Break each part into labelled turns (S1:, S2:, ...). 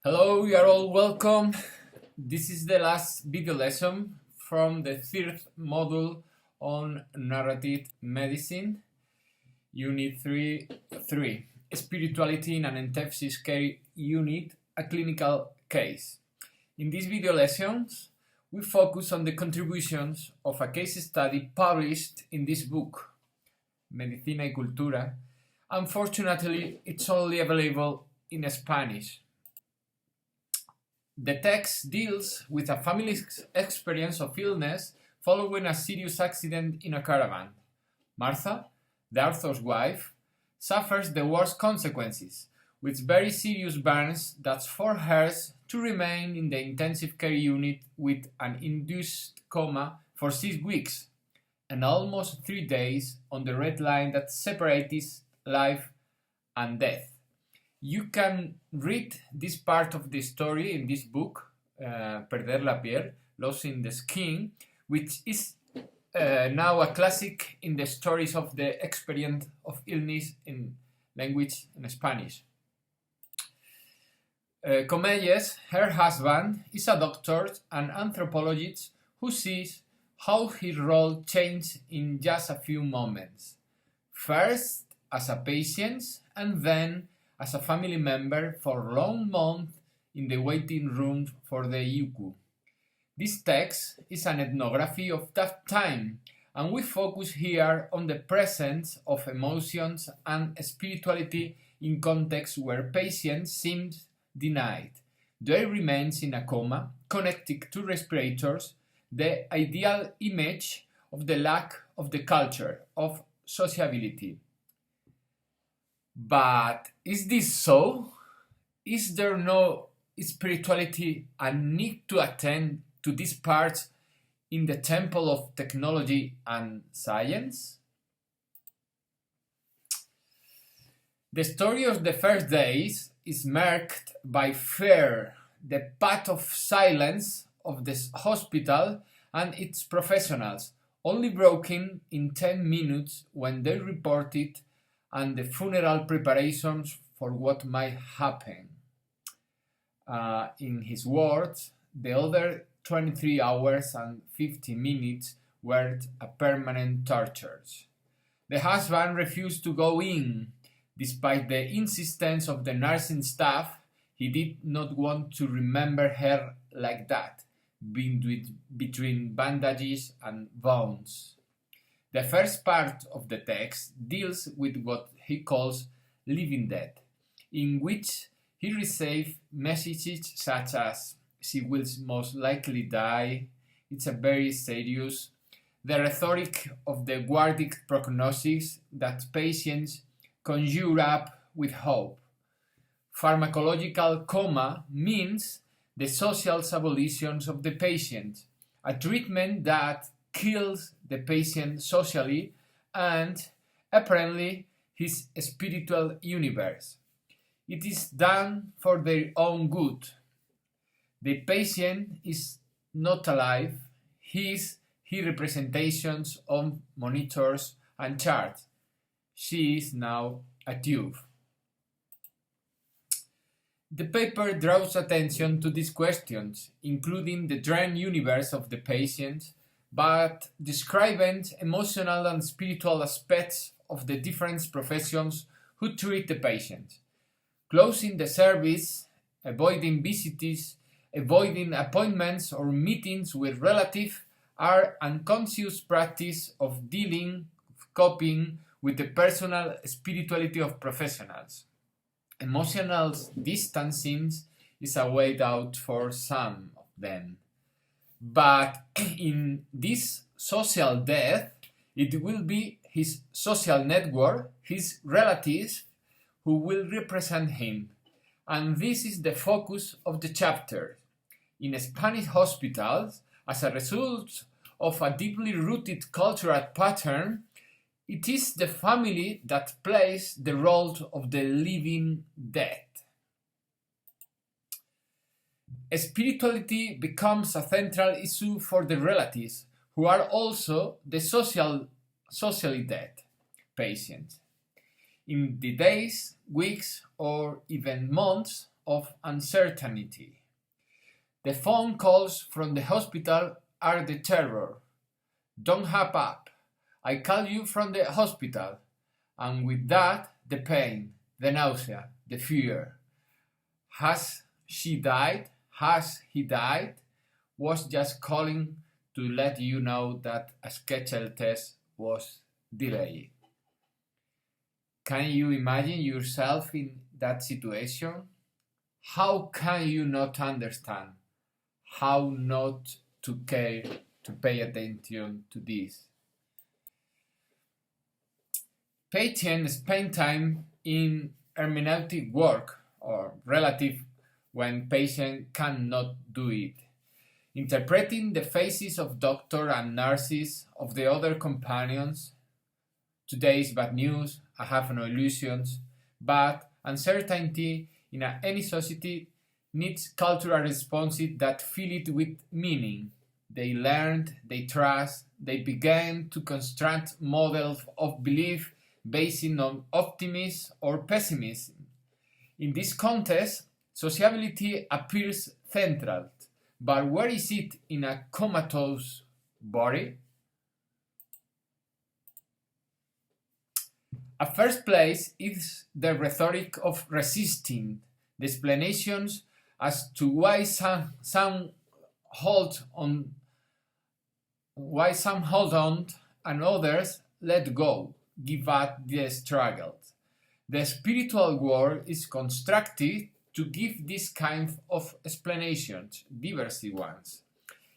S1: Hello, you are all welcome. This is the last video lesson from the third module on narrative medicine, Unit 3, Spirituality in an Intensive Care Unit, a clinical case. In these video lessons, we focus on the contributions of a case study published in this book, Medicina y Cultura. Unfortunately, it's only available in Spanish. The text deals with a family's experience of illness following a serious accident in a caravan. Martha, the author's wife, suffers the worst consequences, with very serious burns that force her to remain in the intensive care unit with an induced coma for 6 weeks and almost 3 days on the red line that separates life and death. You can read this part of the story in this book, Perder la piel, Losing the Skin, which is now a classic in the stories of the experience of illness in language in Spanish. Comelles, her husband, is a doctor and anthropologist who sees how his role changed in just a few moments. First as a patient and then as a family member for long months in the waiting room for the ICU. This text is an ethnography of that time, and we focus here on the presence of emotions and spirituality in contexts where patient seems denied. They remains in a coma, connected to respirators, the ideal image of the lack of the culture of sociability. But is this so? Is there no spirituality and need to attend to these parts in the temple of technology and science? The story of the first days is marked by fear, the path of silence of the hospital and its professionals, only broken in 10 minutes when they reported and the funeral preparations for what might happen. In his words, the other 23 hours and 50 minutes were a permanent torture. The husband refused to go in. Despite the insistence of the nursing staff, he did not want to remember her like that, between bandages and bones. The first part of the text deals with what he calls living death, in which he receives messages such as she will most likely die, it's a very serious, the rhetoric of the guarded prognosis that patients conjure up with hope. Pharmacological coma means the social abolition of the patient, a treatment that kills the patient socially and, apparently, his spiritual universe. It is done for their own good. The patient is not alive, he representations on monitors and charts. She is now a tube. The paper draws attention to these questions, including the dream universe of the patient, but describing emotional and spiritual aspects of the different professions who treat the patient. Closing the service, avoiding visits, avoiding appointments or meetings with relatives are unconscious practice of dealing, coping with the personal spirituality of professionals. Emotional distancing is a way out for some of them. But in this social death, it will be his social network, his relatives, who will represent him. And this is the focus of the chapter. In Spanish hospitals, as a result of a deeply rooted cultural pattern, it is the family that plays the role of the living dead. Spirituality becomes a central issue for the relatives, who are also the socially dead patients. In the days, weeks, or even months of uncertainty. The phone calls from the hospital are the terror. Don't hang up. I call you from the hospital. And with that, the pain, the nausea, the fear. Has she died? Has he died? Was just calling to let you know that a scheduled test was delayed. Can you imagine yourself in that situation? How can you not understand? How not to care, to pay attention to this? Patients spend time in hermeneutic work or relative when patient cannot do it, interpreting the faces of doctor and nurses, of the other companions. Today is bad news, I have no illusions, but uncertainty in any society needs cultural responses that fill it with meaning. They learned, they trust, they began to construct models of belief based on optimism or pessimism. In this context, sociability appears central, but where is it in a comatose body? At first place is the rhetoric of resisting, the explanations as to why some hold on and others let go, give up the struggle. The spiritual world is constructed to give this kind of explanations, diverse ones.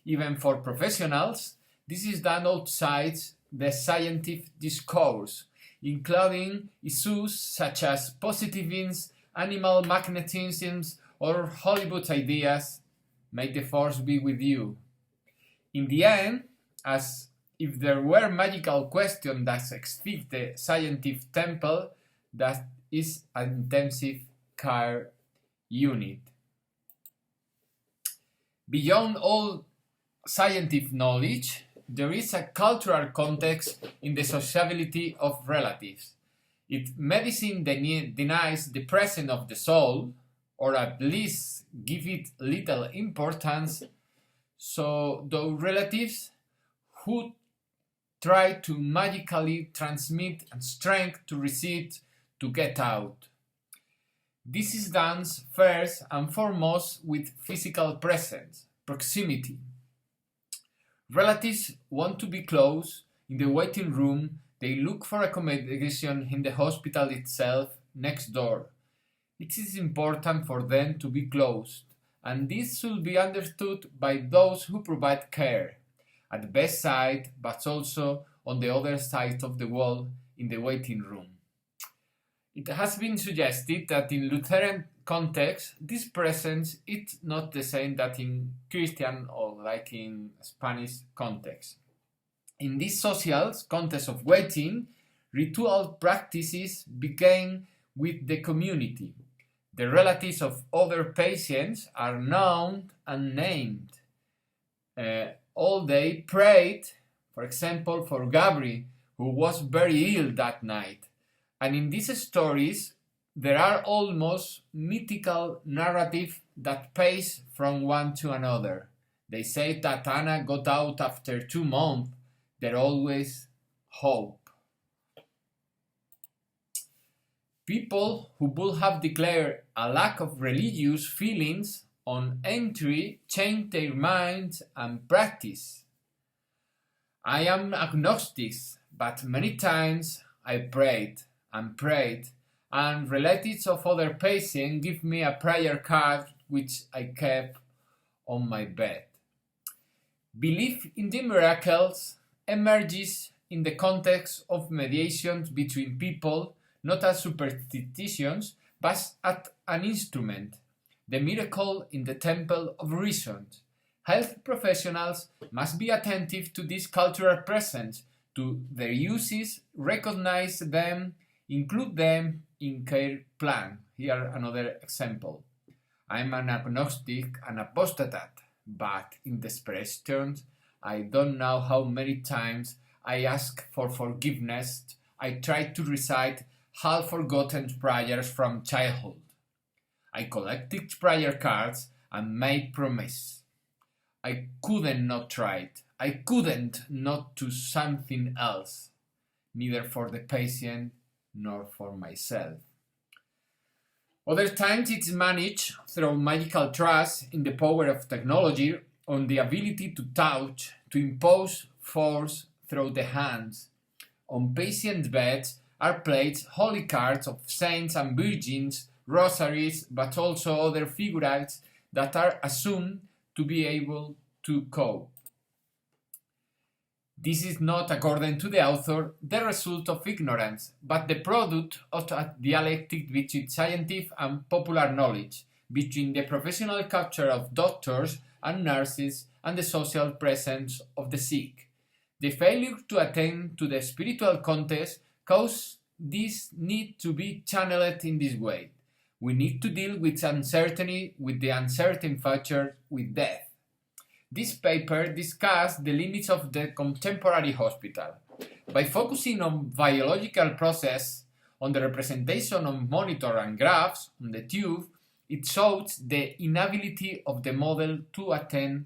S1: Even for professionals, this is done outside the scientific discourse, including issues such as positivism, animal magnetism, or Hollywood ideas. May the force be with you. In the end, as if there were magical questions that exceed the scientific temple, that is an intensive care unit. Beyond all scientific knowledge, there is a cultural context in the sociability of relatives. If medicine denies the presence of the soul, or at least give it little importance, so those relatives who try to magically transmit strength to receive to get out. This is done first and foremost with physical presence, proximity. Relatives want to be close in the waiting room. They look for accommodation in the hospital itself next door. It is important for them to be close, and this should be understood by those who provide care, at the bedside, but also on the other side of the wall in the waiting room. It has been suggested that in Lutheran context, this presence is not the same that in Christian or like in Spanish context. In this social context of waiting, ritual practices began with the community. The relatives of other patients are known and named. All they prayed, for example, for Gabriel, who was very ill that night. And in these stories, there are almost mythical narrative that pass from one to another. They say that Anna got out after 2 months. There always hope. People who would have declared a lack of religious feelings on entry change their minds and practice. I am agnostic, but many times I prayed, and relatives of other patients give me a prayer card which I kept on my bed. Belief in the miracles emerges in the context of mediation between people, not as superstitions, but as an instrument, the miracle in the temple of reason. Health professionals must be attentive to this cultural presence, to their uses, recognize them, include them in care plan. Here another example. I'm an agnostic and apostate, but in desperation, I don't know how many times I ask for forgiveness. I try to recite half-forgotten prayers from childhood. I collected prayer cards and made promises. I couldn't not try it. I couldn't not do something else, neither for the patient nor for myself. Other times it's managed through magical trust in the power of technology, on the ability to touch, to impose force through the hands. On patient beds are placed holy cards of saints and virgins, rosaries, but also other figurines that are assumed to be able to cope. This is not, according to the author, the result of ignorance, but the product of a dialectic between scientific and popular knowledge, between the professional culture of doctors and nurses and the social presence of the sick. The failure to attend to the spiritual context causes this need to be channeled in this way. We need to deal with uncertainty, with the uncertain future, with death. This paper discusses the limits of the contemporary hospital. By focusing on biological process, on the representation of monitor and graphs on the tube, it shows the inability of the model to attend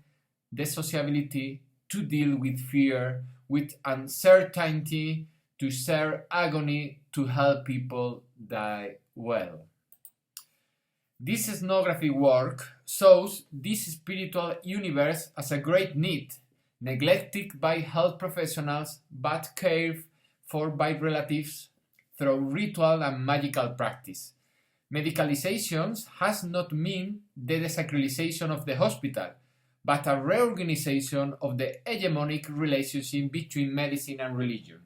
S1: the sociability, to deal with fear, with uncertainty, to share agony, to help people die well. This ethnography work shows this spiritual universe as a great need, neglected by health professionals but cared for by relatives through ritual and magical practice. Medicalization has not meant the desacralization of the hospital, but a reorganization of the hegemonic relationship between medicine and religion.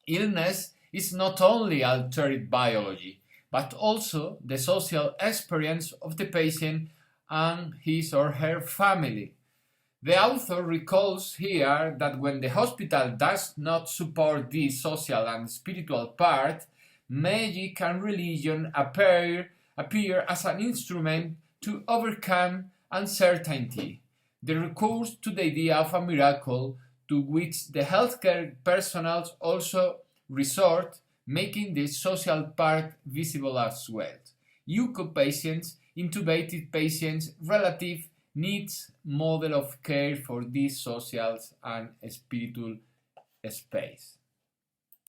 S1: Illness is not only altered biology, but also the social experience of the patient and his or her family. The author recalls here that when the hospital does not support this social and spiritual part, magic and religion appear as an instrument to overcome uncertainty. The recourse to the idea of a miracle to which the healthcare personnel also resort, making the social part visible as well. UCO patients, intubated patients, relative needs model of care for this social and spiritual space.